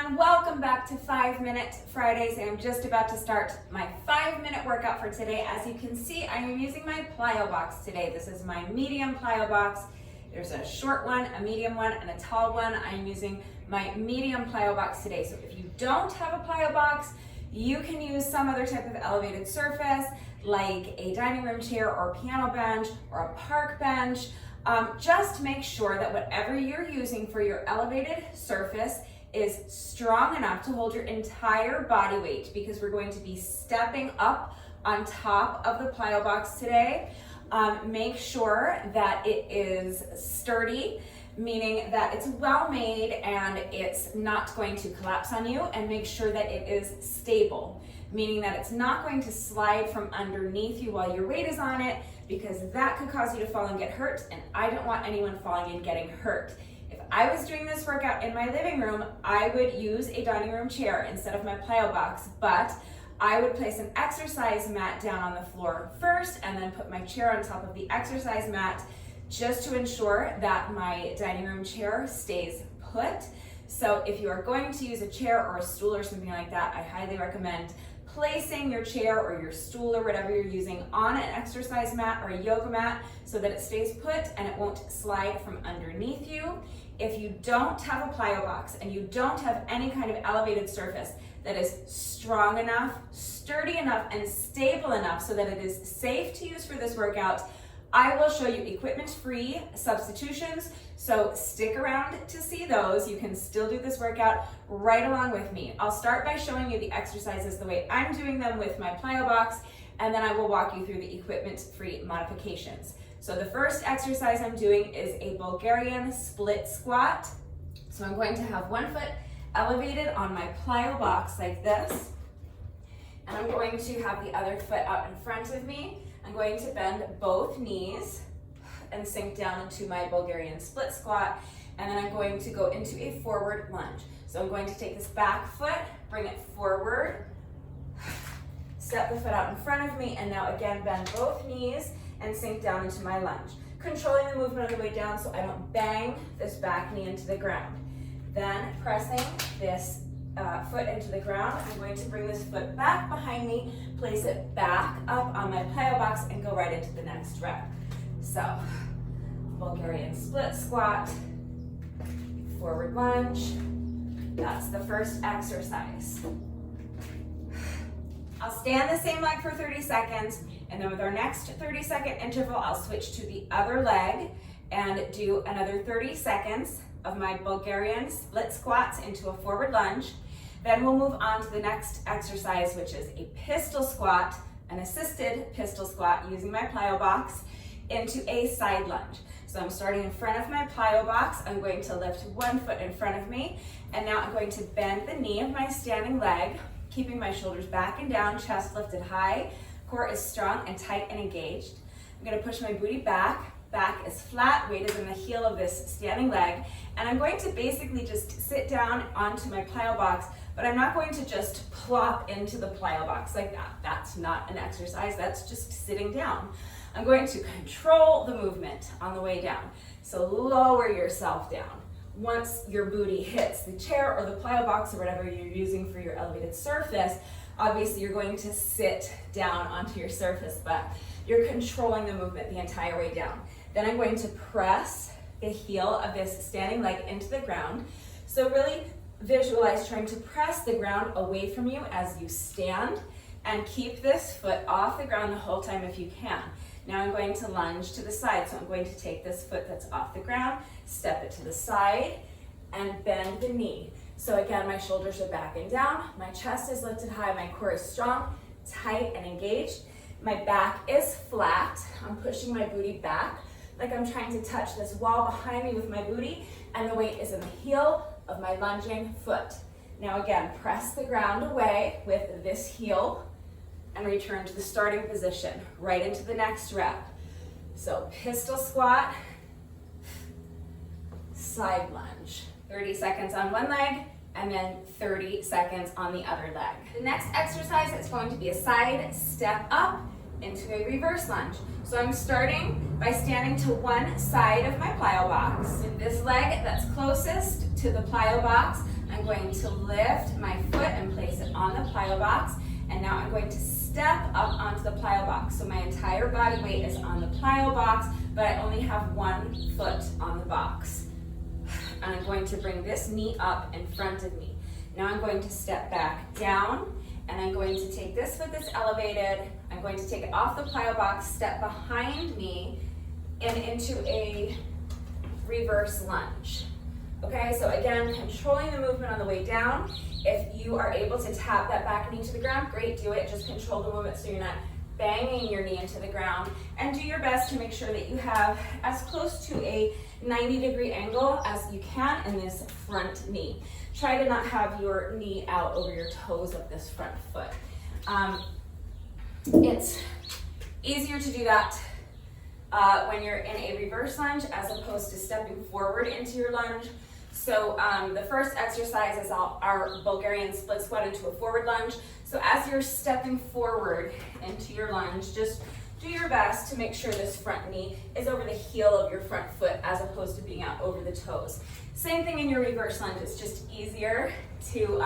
everyone, welcome back to 5-Minute Fridays. I'm just about to start my 5-minute workout for today. As you can see, I am using my plyo box today. This is my medium plyo box. There's a short one, a medium one, and a tall one. I'm using my medium plyo box today. So if you don't have a plyo box, you can use some other type of elevated surface like a dining room chair or piano bench or a park bench. Just make sure that whatever you're using for your elevated surface is strong enough to hold your entire body weight, because we're going to be stepping up on top of the plyo box today. Make sure that it is sturdy, meaning that it's well made and it's not going to collapse on you, and make sure that it is stable, meaning that it's not going to slide from underneath you while your weight is on it, because that could cause you to fall and get hurt, and I don't want anyone falling and getting hurt. If I was doing this workout in my living room, I would use a dining room chair instead of my plyo box, but I would place an exercise mat down on the floor first and then put my chair on top of the exercise mat, just to ensure that my dining room chair stays put. So if you are going to use a chair or a stool or something like that, I highly recommend placing your chair or your stool or whatever you're using on an exercise mat or a yoga mat so that it stays put and it won't slide from underneath you. If you don't have a plyo box and you don't have any kind of elevated surface that is strong enough, sturdy enough, and stable enough so that it is safe to use for this workout, I will show you equipment-free substitutions, so stick around to see those. You can still do this workout right along with me. I'll start by showing you the exercises the way I'm doing them with my plyo box, and then I will walk you through the equipment-free modifications. So the first exercise I'm doing is a Bulgarian split squat. So I'm going to have one foot elevated on my plyo box like this, and I'm going to have the other foot out in front of me. I'm going to bend both knees and sink down into my Bulgarian split squat, and then I'm going to go into a forward lunge. So I'm going to take this back foot, bring it forward, step the foot out in front of me, and now again bend both knees and sink down into my lunge, controlling the movement on the way down so I don't bang this back knee into the ground. Then pressing this foot into the ground, I'm going to bring this foot back behind me, place it back up on my plyo box, and go right into the next rep. So, Bulgarian split squat, forward lunge. That's the first exercise. I'll stay on the same leg for 30 seconds, and then with our next 30-second interval, I'll switch to the other leg and do another 30 seconds of my Bulgarian split squats into a forward lunge. Then we'll move on to the next exercise, which is a pistol squat, an assisted pistol squat using my plyo box, into a side lunge. So I'm starting in front of my plyo box. I'm going to lift one foot in front of me, and now I'm going to bend the knee of my standing leg, keeping my shoulders back and down, chest lifted high, core is strong and tight and engaged. I'm going to push my booty back. Back is flat, weight is in the heel of this standing leg, and I'm going to basically just sit down onto my plyo box, but I'm not going to just plop into the plyo box like that. That's not an exercise, that's just sitting down. I'm going to control the movement on the way down. So lower yourself down. Once your booty hits the chair or the plyo box or whatever you're using for your elevated surface, obviously you're going to sit down onto your surface, but you're controlling the movement the entire way down. Then I'm going to press the heel of this standing leg into the ground. So really visualize trying to press the ground away from you as you stand, and keep this foot off the ground the whole time if you can. Now I'm going to lunge to the side. So I'm going to take this foot that's off the ground, step it to the side, and bend the knee. So again, my shoulders are back and down, my chest is lifted high, my core is strong, tight, and engaged. My back is flat. I'm pushing my booty back like I'm trying to touch this wall behind me with my booty, and the weight is in the heel of my lunging foot. Now again, press the ground away with this heel and return to the starting position, right into the next rep. So pistol squat, side lunge. 30 seconds on one leg, and then 30 seconds on the other leg. The next exercise is going to be a side step up into a reverse lunge. So I'm starting by standing to one side of my plyo box. With this leg that's closest to the plyo box, I'm going to lift my foot and place it on the plyo box. And now I'm going to step up onto the plyo box. So my entire body weight is on the plyo box, but I only have one foot on the box. And I'm going to bring this knee up in front of me. Now I'm going to step back down, and I'm going to take this foot that's elevated, I'm going to take it off the plyo box, step behind me, and into a reverse lunge. Okay, so again, controlling the movement on the way down. If you are able to tap that back knee to the ground, great, do it. Just control the movement so you're not banging your knee into the ground. And do your best to make sure that you have as close to a 90-degree angle as you can in this front knee. Try to not have your knee out over your toes of this front foot. It's easier to do that when you're in a reverse lunge as opposed to stepping forward into your lunge. So the first exercise is our Bulgarian split squat into a forward lunge. So as you're stepping forward into your lunge, just do your best to make sure this front knee is over the heel of your front foot as opposed to being out over the toes. Same thing in your reverse lunge. It's just easier to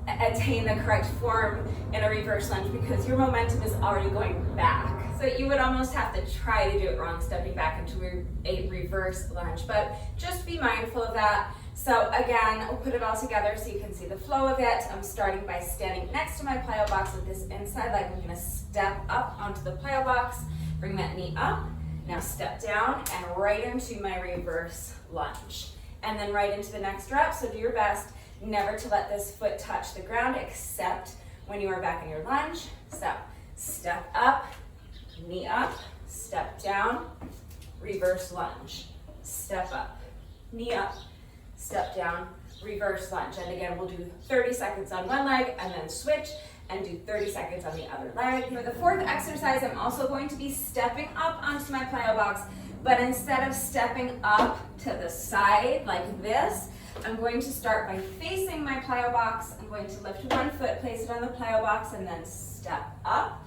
attain the correct form in a reverse lunge because your momentum is already going back. So you would almost have to try to do it wrong, stepping back into a reverse lunge, but just be mindful of that. So again, we'll put it all together so you can see the flow of it. I'm starting by standing next to my plyo box with this inside leg. I'm gonna step up onto the plyo box, bring that knee up, now step down and right into my reverse lunge. And then right into the next rep, so do your best never to let this foot touch the ground except when you are back in your lunge. So step up, knee up, step down, reverse lunge, step up, knee up, step down, reverse lunge. And again, we'll do 30 seconds on one leg and then switch and do 30 seconds on the other leg. For the fourth exercise, I'm also going to be stepping up onto my plyo box, but instead of stepping up to the side like this, I'm going to start by facing my plyo box. I'm going to lift one foot, place it on the plyo box, and then step up.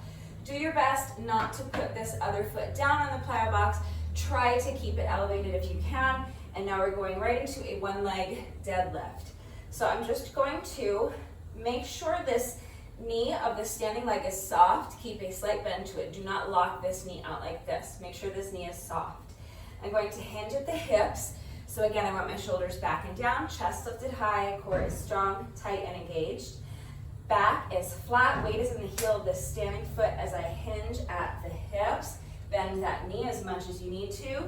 Do your best not to put this other foot down on the plyo box. Try to keep it elevated if you can. And now we're going right into a one leg deadlift. So I'm just going to make sure this knee of the standing leg is soft. Keep a slight bend to it. Do not lock this knee out like this. Make sure this knee is soft. I'm going to hinge at the hips. So again, I want my shoulders back and down, chest lifted high, core is strong, tight, and engaged. Back is flat, weight is in the heel of the standing foot as I hinge at the hips. Bend that knee as much as you need to,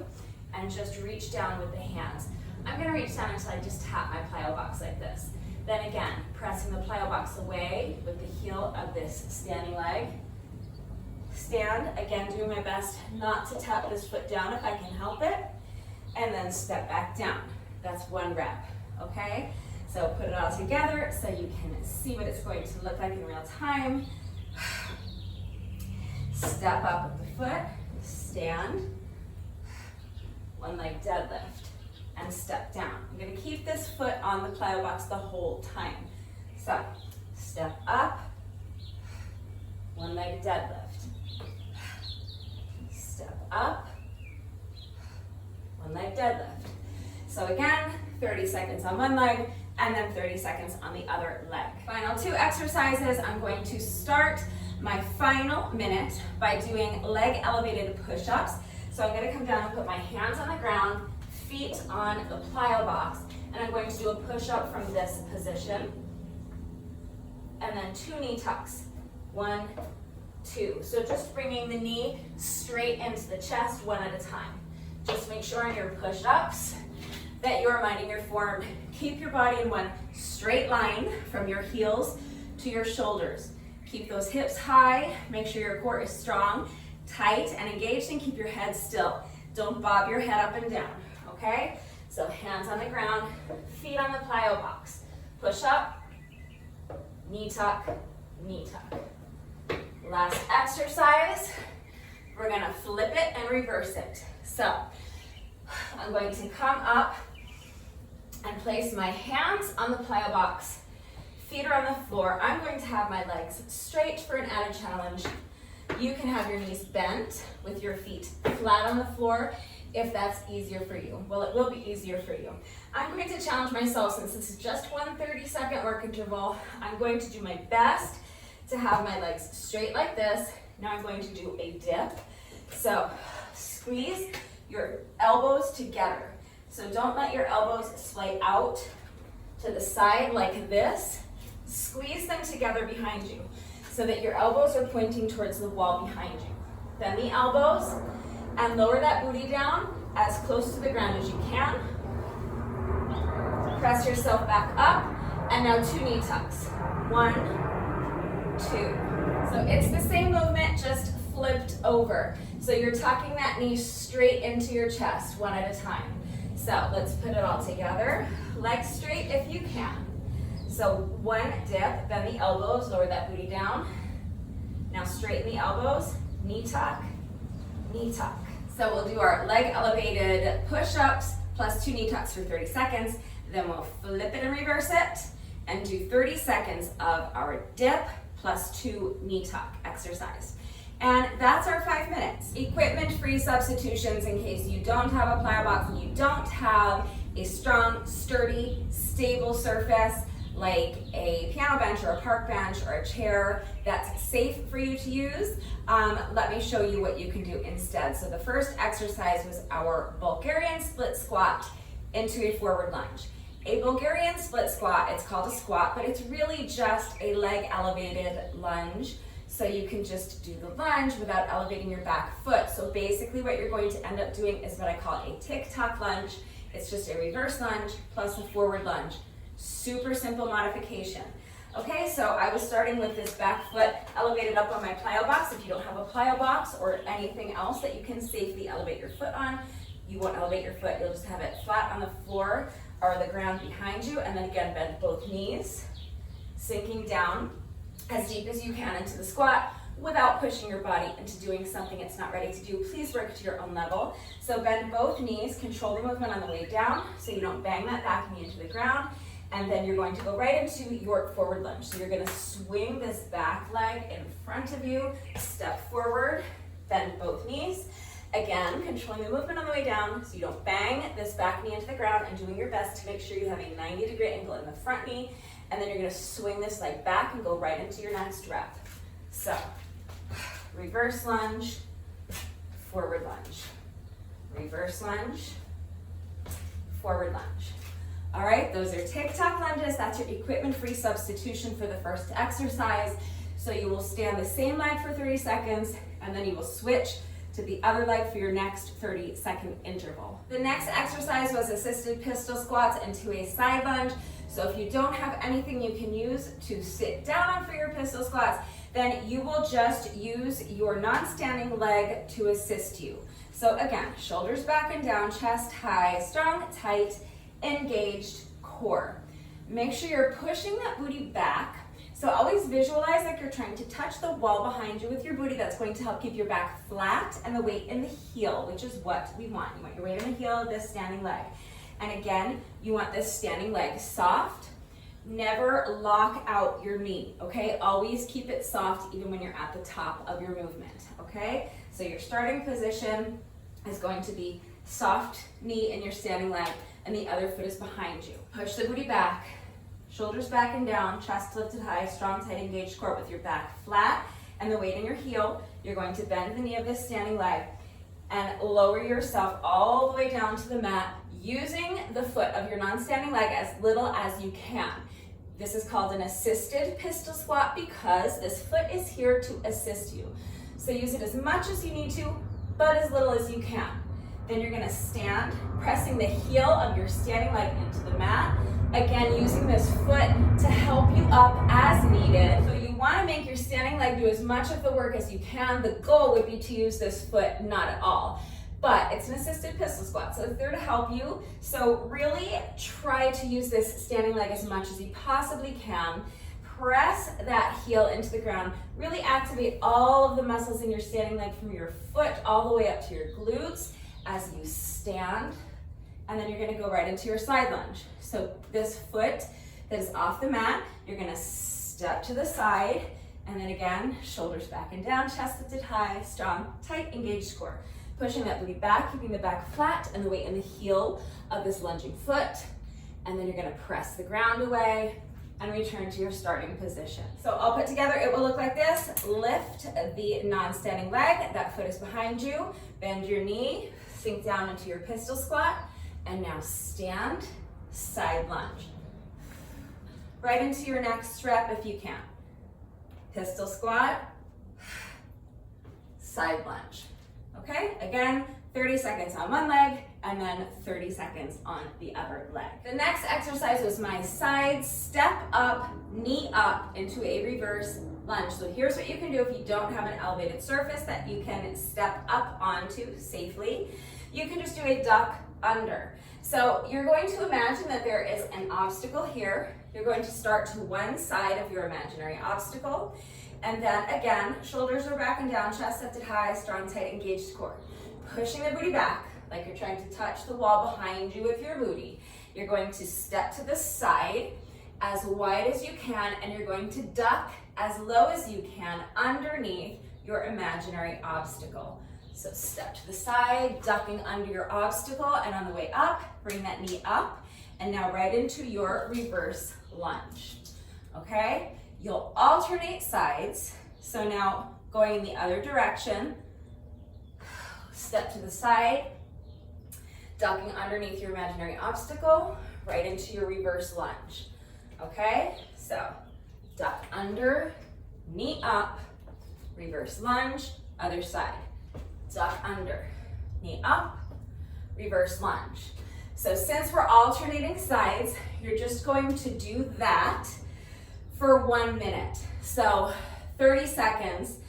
and just reach down with the hands. I'm gonna reach down until I just tap my plyo box like this. Then again, pressing the plyo box away with the heel of this standing leg. Stand, again, doing my best not to tap this foot down if I can help it. And then step back down. That's one rep, okay? So put it all together so you can see what it's going to look like in real time. Step up with the foot, stand, one leg deadlift, and step down. I'm gonna keep this foot on the plyo box the whole time. So, step up, one leg deadlift, step up, one leg deadlift. So again, 30 seconds on one leg and then 30 seconds on the other leg. Final two exercises. I'm going to start my final minute by doing leg elevated push-ups. So I'm gonna come down and put my hands on the ground, feet on the plyo box, and I'm going to do a push-up from this position. And then 2 knee tucks. 1, 2. So just bringing the knee straight into the chest one at a time. Just make sure on your push-ups that you are minding your form. Keep your body in one straight line from your heels to your shoulders. Keep those hips high, make sure your core is strong, tight, and engaged, and keep your head still. Don't bob your head up and down, okay? So hands on the ground, feet on the plyo box. Push up, knee tuck, knee tuck. Last exercise, we're gonna flip it and reverse it. So I'm going to come up and place my hands on the plyo box. Feet are on the floor. I'm going to have my legs straight for an added challenge. You can have your knees bent with your feet flat on the floor. if that's easier for you. Well, it will be easier for you. I'm going to challenge myself, since this is just one 30-second work interval. I'm going to do my best to have my legs straight like this. Now I'm going to do a dip. So squeeze your elbows together. So don't let your elbows splay out to the side like this. Squeeze them together behind you so that your elbows are pointing towards the wall behind you. Bend the elbows and lower that booty down as close to the ground as you can. Press yourself back up, and now 2 knee tucks. 1, 2. So it's the same movement, just flipped over. So you're tucking that knee straight into your chest, one at a time. So let's put it all together. Legs straight if you can. So 1 dip, bend the elbows, lower that booty down. Now straighten the elbows, knee tuck, knee tuck. So we'll do our leg elevated push-ups plus 2 knee tucks for 30 seconds. Then we'll flip it and reverse it and do 30 seconds of our dip plus 2 knee tuck exercise. And that's our 5 minutes. Equipment-free substitutions in case you don't have a plyo box and you don't have a strong, sturdy, stable surface like a piano bench or a park bench or a chair that's safe for you to use. Let me show you what you can do instead. So the first exercise was our Bulgarian split squat into a forward lunge. A Bulgarian split squat, it's called a squat, but it's really just a leg elevated lunge. So you can just do the lunge without elevating your back foot. So basically what you're going to end up doing is what I call a tick-tock lunge. It's just a reverse lunge plus a forward lunge. Super simple modification. Okay, so I was starting with this back foot elevated up on my plyo box. If you don't have a plyo box or anything else that you can safely elevate your foot on, you won't elevate your foot. You'll just have it flat on the floor or the ground behind you. And then again, bend both knees, sinking down as deep as you can into the squat without pushing your body into doing something it's not ready to do. Please work to your own level. So bend both knees, control the movement on the way down so you don't bang that back knee into the ground. And then you're going to go right into your forward lunge. So you're going to swing this back leg in front of you, step forward, bend both knees. Again, controlling the movement on the way down so you don't bang this back knee into the ground, and doing your best to make sure you have a 90-degree angle in the front knee. And then you're going to swing this leg back and go right into your next rep. So reverse lunge, forward lunge, reverse lunge, forward lunge. All right, those are tick-tock lunges. That's your equipment-free substitution for the first exercise. So you will stand the same leg for 30 seconds, and then you will switch to the other leg for your next 30-second interval. The next exercise was assisted pistol squats into a side lunge. So if you don't have anything you can use to sit down on for your pistol squats, then you will just use your non-standing leg to assist you. So again, shoulders back and down, chest high, strong, tight, engaged core. Make sure you're pushing that booty back. So always visualize like you're trying to touch the wall behind you with your booty. That's going to help keep your back flat and the weight in the heel, which is what we want. You want your weight in the heel of this standing leg. And again, you want this standing leg soft. Never lock out your knee, okay? Always keep it soft even when you're at the top of your movement, okay? So your starting position is going to be soft knee in your standing leg, and the other foot is behind you. Push the booty back, shoulders back and down, chest lifted high, strong, tight, engaged core with your back flat and the weight in your heel. You're going to bend the knee of this standing leg and lower yourself all the way down to the mat using the foot of your non-standing leg as little as you can. This is called an assisted pistol squat because this foot is here to assist you. So use it as much as you need to, but as little as you can. Then you're gonna stand, pressing the heel of your standing leg into the mat. Again, using this foot to help you up as needed. So you wanna make your standing leg do as much of the work as you can. The goal would be to use this foot not at all. But it's an assisted pistol squat, so it's there to help you. So really try to use this standing leg as much as you possibly can. Press that heel into the ground. Really activate all of the muscles in your standing leg from your foot all the way up to your glutes as you stand. And then you're gonna go right into your side lunge. So this foot that is off the mat, you're gonna step to the side, and then again, shoulders back and down, chest lifted high, strong, tight, engaged core. pushing that booty back, keeping the back flat and the weight in the heel of this lunging foot. And then you're gonna press the ground away and return to your starting position. So all put together, it will look like this. Lift the non-standing leg, that foot is behind you. Bend your knee, sink down into your pistol squat, and now stand, side lunge. Right into your next rep if you can. Pistol squat, side lunge. Okay, again, 30 seconds on one leg and then 30 seconds on the other leg. The next exercise was my side step up, knee up into a reverse lunge. So here's what you can do if you don't have an elevated surface that you can step up onto safely. You can just do a duck under. So you're going to imagine that there is an obstacle here. You're going to start to one side of your imaginary obstacle. And then again, shoulders are back and down, chest lifted high, strong, tight, engaged core. Pushing the booty back like you're trying to touch the wall behind you with your booty. You're going to step to the side as wide as you can, and you're going to duck as low as you can underneath your imaginary obstacle. So step to the side, ducking under your obstacle, and on the way up, bring that knee up, and now right into your reverse lunge, okay? You'll alternate sides, so now going in the other direction, step to the side, ducking underneath your imaginary obstacle, right into your reverse lunge, okay? So duck under, knee up, reverse lunge, other side. Duck under, knee up, reverse lunge. So since we're alternating sides, you're just going to do that for 1 minute. So 30 seconds,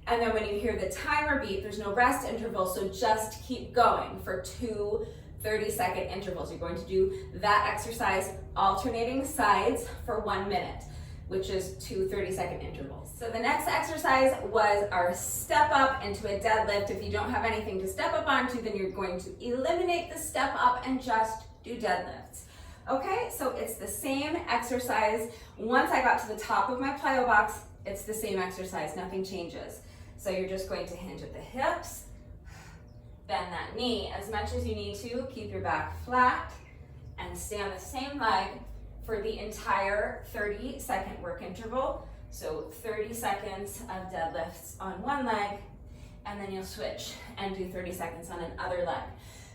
and then when you hear the timer beep, there's no rest interval, so just keep going for 2 30-second intervals. You're going to do that exercise alternating sides for 1 minute, which is 2 30-second intervals. So the next exercise was our step up into a deadlift. If you don't have anything to step up onto, then you're going to eliminate the step up and just do deadlifts. Okay, so it's the same exercise. Once I got to the top of my plyo box, it's the same exercise, nothing changes. So you're just going to hinge at the hips, bend that knee as much as you need to, keep your back flat, and stay on the same leg for the entire 30-second work interval. So 30 seconds of deadlifts on one leg, and then you'll switch and do 30 seconds on another leg.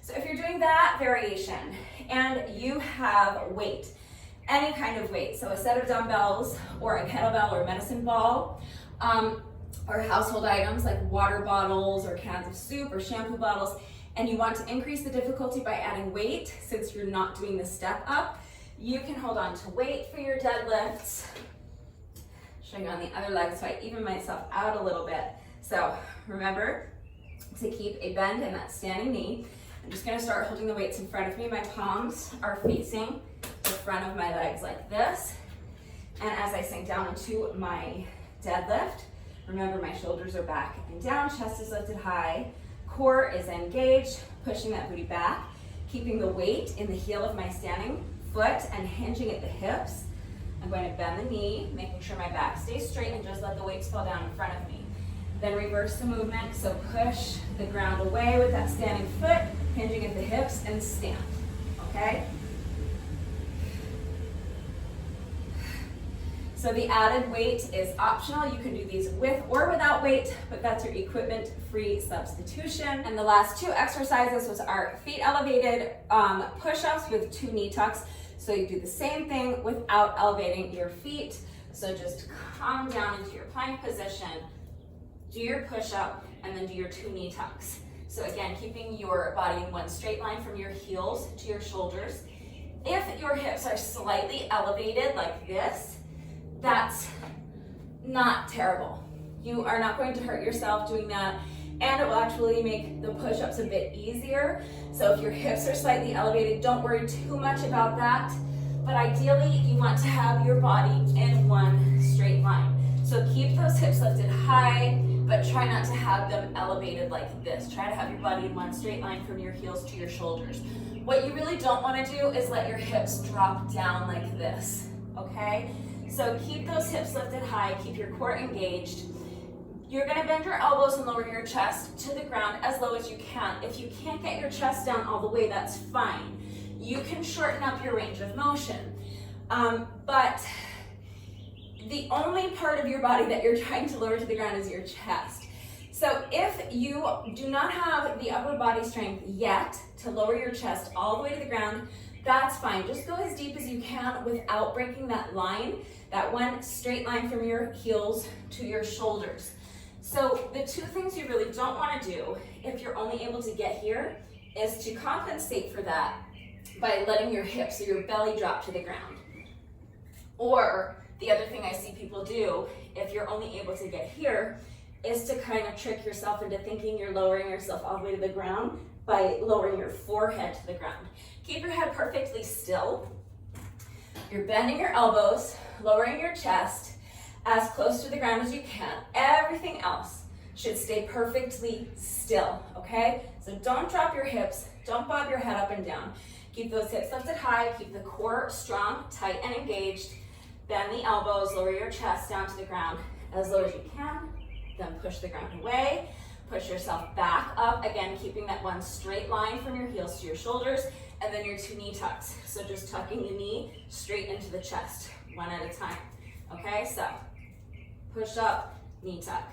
So if you're doing that variation and you have weight, any kind of weight, so a set of dumbbells or a kettlebell or a medicine ball, or household items like water bottles or cans of soup or shampoo bottles, and you want to increase the difficulty by adding weight since you're not doing the step up, you can hold on to weight for your deadlifts. Showing on the other leg, so I even myself out a little bit. So remember to keep a bend in that standing knee. I'm just gonna start holding the weights in front of me. My palms are facing the front of my legs like this. And as I sink down into my deadlift, remember my shoulders are back and down, chest is lifted high, core is engaged, pushing that booty back, keeping the weight in the heel of my standing foot and hinging at the hips. I'm going to bend the knee, making sure my back stays straight, and just let the weights fall down in front of me. Then reverse the movement, so push the ground away with that standing foot, hinging at the hips, and stand, okay? So the added weight is optional. You can do these with or without weight, but that's your equipment-free substitution. And the last 2 exercises was our feet elevated push-ups with 2 knee tucks. So you do the same thing without elevating your feet. So just calm down into your plank position, do your push-up, and then do your 2 knee tucks. So again, keeping your body in one straight line from your heels to your shoulders. If your hips are slightly elevated like this, that's not terrible. You are not going to hurt yourself doing that, and it will actually make the push-ups a bit easier. So if your hips are slightly elevated, don't worry too much about that. But ideally, you want to have your body in one straight line. So keep those hips lifted high, but try not to have them elevated like this. Try to have your body in one straight line from your heels to your shoulders. What you really don't want to do is let your hips drop down like this, okay? So keep those hips lifted high, keep your core engaged. You're gonna bend your elbows and lower your chest to the ground as low as you can. If you can't get your chest down all the way, that's fine. You can shorten up your range of motion. But the only part of your body that you're trying to lower to the ground is your chest. So if you do not have the upper body strength yet to lower your chest all the way to the ground, that's fine. Just go as deep as you can without breaking that line, that one straight line from your heels to your shoulders. So the two things you really don't want to do if you're only able to get here is to compensate for that by letting your hips or your belly drop to the ground. Or the other thing I see people do if you're only able to get here is to kind of trick yourself into thinking you're lowering yourself all the way to the ground by lowering your forehead to the ground. Keep your head perfectly still. You're bending your elbows, lowering your chest as close to the ground as you can. Everything else should stay perfectly still, okay? So don't drop your hips, don't bob your head up and down. Keep those hips lifted high, keep the core strong, tight, and engaged. Bend the elbows, lower your chest down to the ground as low as you can. Then push the ground away, push yourself back up, again, keeping that one straight line from your heels to your shoulders, and then your two knee tucks. So just tucking the knee straight into the chest, one at a time. Okay, so push up, knee tuck,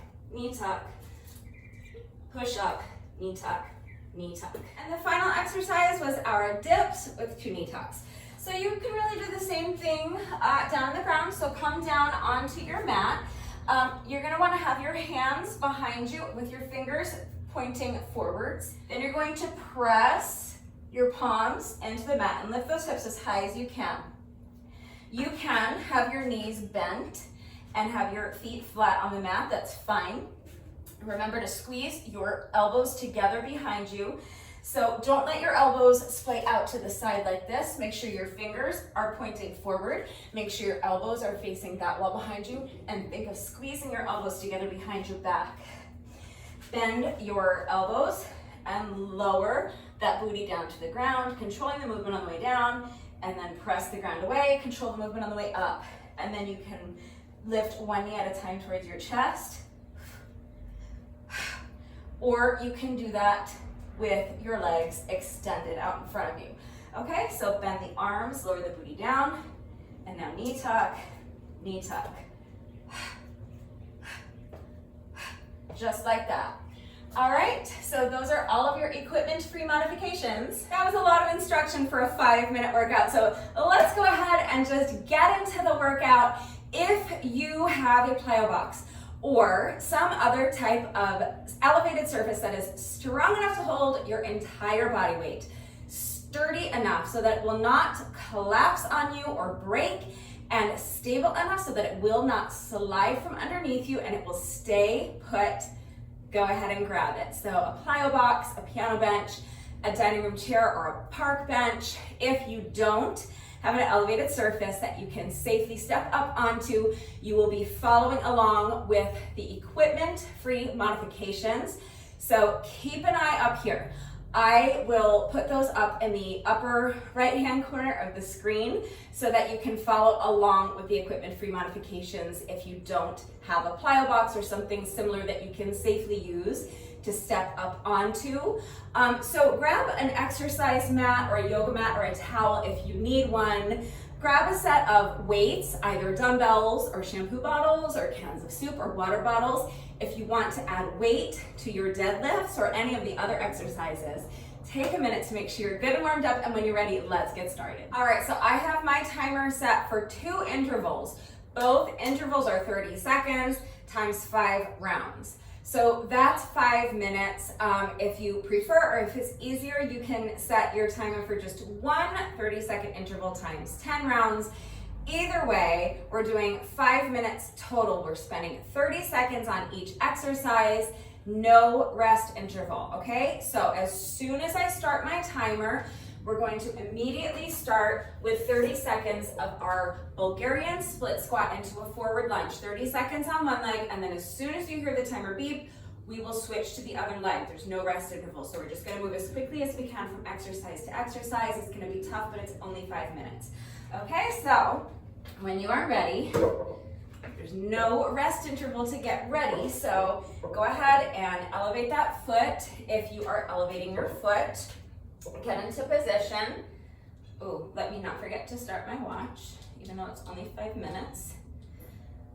push up, knee tuck, knee tuck. And the final exercise was our dips with two knee tucks. So you can really do the same thing down on the ground. So come down onto your mat. You're gonna wanna have your hands behind you with your fingers pointing forwards. Then you're going to press your palms into the mat and lift those hips as high as you can. You can have your knees bent and have your feet flat on the mat, that's fine. Remember to squeeze your elbows together behind you. So don't let your elbows splay out to the side like this. Make sure your fingers are pointing forward. Make sure your elbows are facing that wall behind you, and think of squeezing your elbows together behind your back. Bend your elbows and lower that booty down to the ground, controlling the movement on the way down, and then press the ground away, control the movement on the way up. And then you can lift one knee at a time towards your chest, or you can do that with your legs extended out in front of you. Okay, so bend the arms, lower the booty down, and now knee tuck, just like that. All right, so those are all of your equipment-free modifications. That was a lot of instruction for a 5-minute workout, so let's go ahead and just get into the workout. If you have a plyo box or some other type of elevated surface that is strong enough to hold your entire body weight, sturdy enough so that it will not collapse on you or break, and stable enough so that it will not slide from underneath you and it will stay put, go ahead and grab it. So a plyo box, a piano bench, a dining room chair, or a park bench. If you don't have an elevated surface that you can safely step up onto, you will be following along with the equipment-free modifications. So keep an eye up here. I will put those up in the upper right-hand corner of the screen so that you can follow along with the equipment-free modifications if you don't have a plyo box or something similar that you can safely use to step up onto. So grab an exercise mat or a yoga mat or a towel if you need one. Grab a set of weights, either dumbbells or shampoo bottles or cans of soup or water bottles. If you want to add weight to your deadlifts or any of the other exercises, take a minute to make sure you're good and warmed up, and when you're ready, let's get started. All right, so I have my timer set for 2 intervals. Both intervals are 30 seconds times 5 rounds. So that's 5 minutes. If you prefer, or if it's easier, you can set your timer for just one 30-second interval times 10 rounds. Either way, we're doing 5 minutes total. We're spending 30 seconds on each exercise, no rest interval, okay? So as soon as I start my timer, we're going to immediately start with 30 seconds of our Bulgarian split squat into a forward lunge. 30 seconds on one leg, and then as soon as you hear the timer beep, we will switch to the other leg. There's no rest interval, so we're just gonna move as quickly as we can from exercise to exercise. It's gonna be tough, but it's only 5 minutes. Okay, so when you are ready, There's no rest interval to get ready, so go ahead and elevate that foot. If you are elevating your foot, get into position. Ooh, let me not forget to start my watch, even though it's only 5 minutes.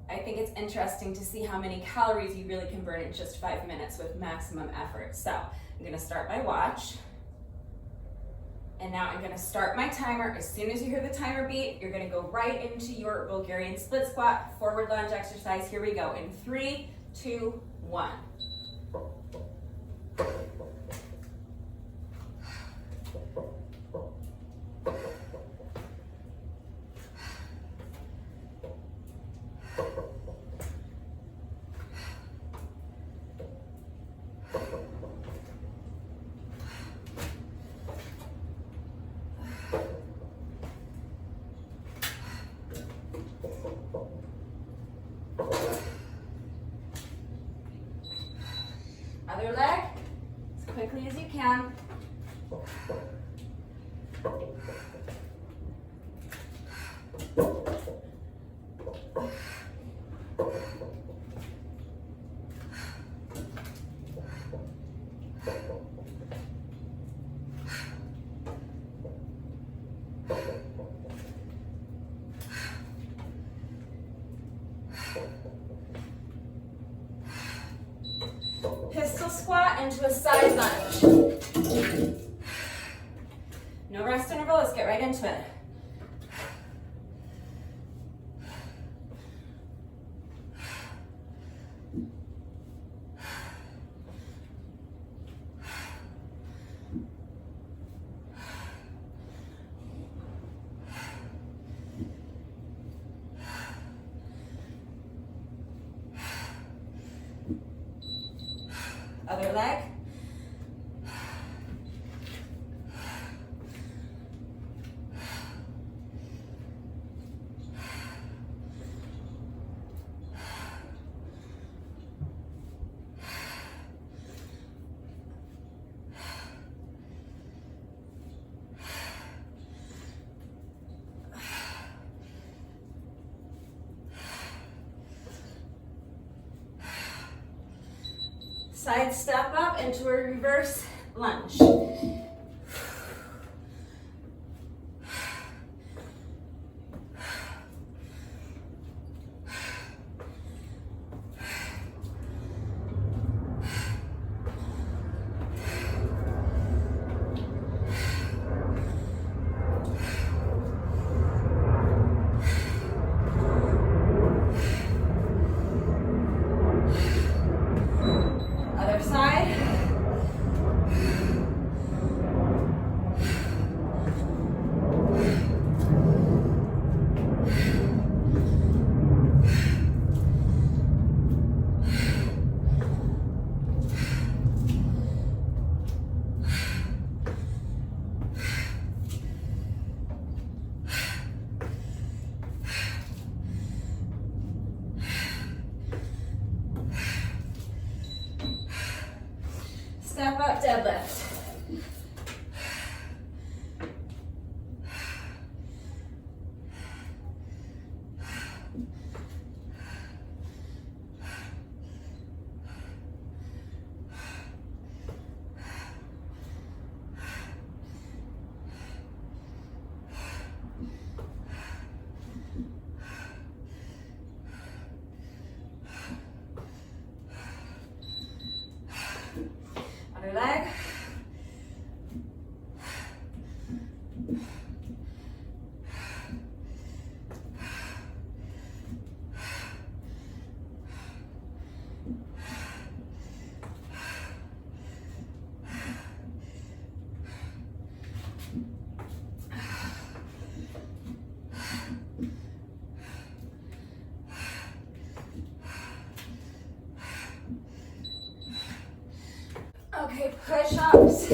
I think it's interesting to see how many calories you really can burn in just 5 minutes with maximum effort. So I'm gonna start my watch. And now I'm gonna start my timer. As soon as you hear the timer beat, you're gonna go right into your Bulgarian split squat, forward lunge exercise. Here we go, in 3, 2, 1. Other leg, as quickly as you can. Pistol squat into a side lunge. No rest interval, let's get right into it. Other leg. Side step up into a reverse lunge. Other side. Step up, deadlift. Other leg. Okay, push-ups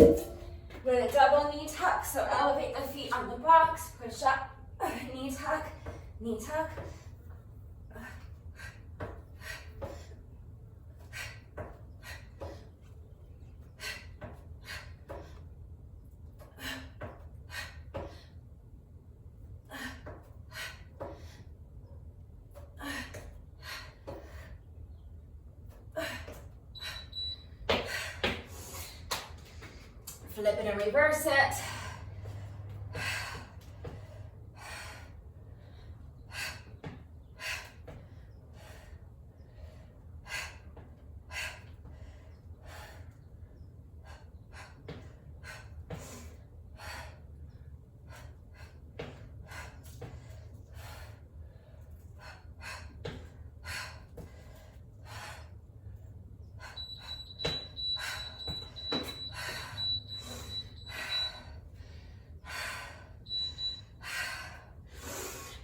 with a double knee tuck. So elevate the feet on the box, push up, knee tuck, knee tuck. Flip it and reverse it.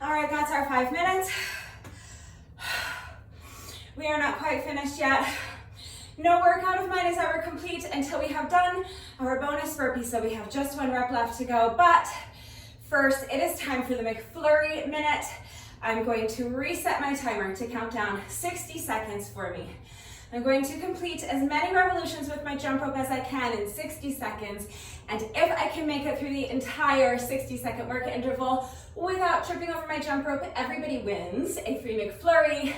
All right, that's our 5 minutes. We are not quite finished yet. No workout of mine is ever complete until we have done our bonus burpee, so we have just 1 rep left to go. But first, it is time for the McFlurry minute. I'm going to reset my timer to count down 60 seconds for me. I'm going to complete as many revolutions with my jump rope as I can in 60 seconds. And if I can make it through the entire 60-second work interval without tripping over my jump rope, everybody wins a free McFlurry.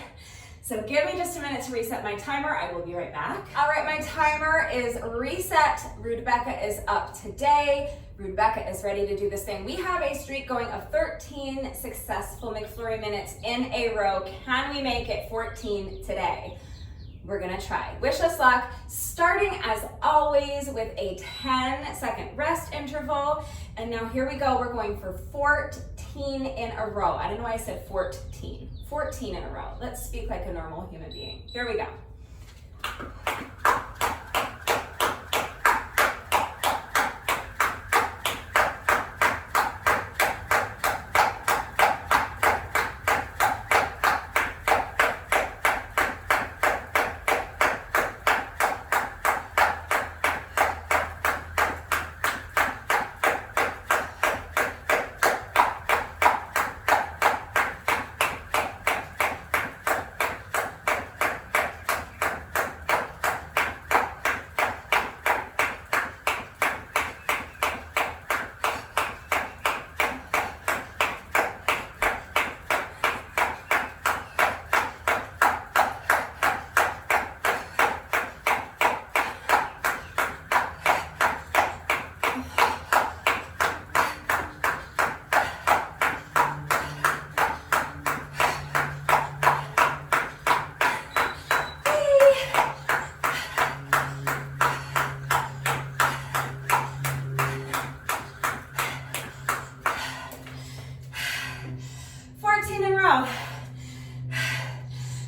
So give me just a minute to reset my timer. I will be right back. All right, my timer is reset. Rebecca is up today. Rebecca is ready to do this thing. We have a streak going of 13 successful McFlurry minutes in a row. Can we make it 14 today? We're gonna try. Wish us luck. Starting as always with a 10-second rest interval. And now here we go. We're going for 14 in a row. I don't know why I said 14. 14 in a row. Let's speak like a normal human being. Here we go.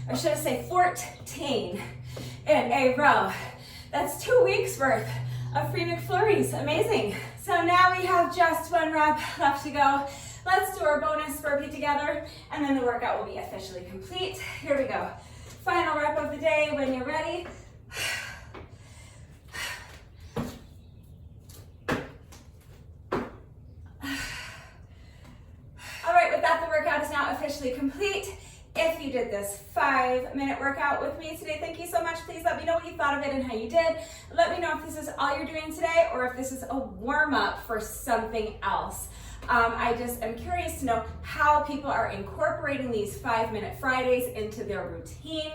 Or should I say 14 in a row. That's 2 weeks worth of free McFlurries. Amazing. So now we have just 1 rep left to go. Let's do our bonus burpee together, and then the workout will be officially complete. Here we go. Final rep of the day when you're ready. All right, with that, the workout is now officially complete. If you did this 5-minute workout with me today, thank you so much. Please let me know what you thought of it and how you did. Let me know if this is all you're doing today or if this is a warm-up for something else. I just am curious to know how people are incorporating these 5-minute Fridays into their routine.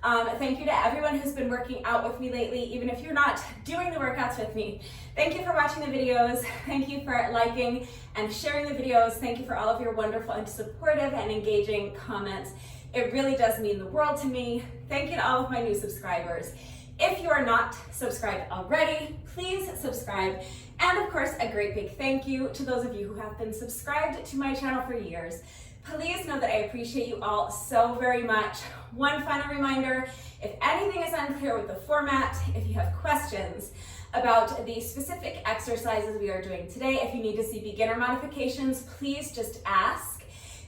Thank you to everyone who's been working out with me lately, even if you're not doing the workouts with me. Thank you for watching the videos. Thank you for liking and sharing the videos. Thank you for all of your wonderful and supportive and engaging comments. It really does mean the world to me. Thank you to all of my new subscribers. If you are not subscribed already, please subscribe. And of course, a great big thank you to those of you who have been subscribed to my channel for years. Please know that I appreciate you all so very much. One final reminder, if anything is unclear with the format, if you have questions about the specific exercises we are doing today, if you need to see beginner modifications, please just ask.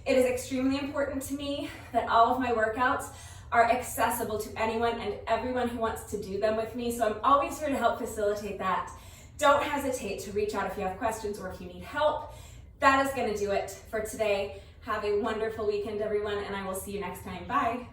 It is extremely important to me that all of my workouts are accessible to anyone and everyone who wants to do them with me, so I'm always here to help facilitate that. Don't hesitate to reach out if you have questions or if you need help. That is going to do it for today. Have a wonderful weekend, everyone, and I will see you next time. Bye.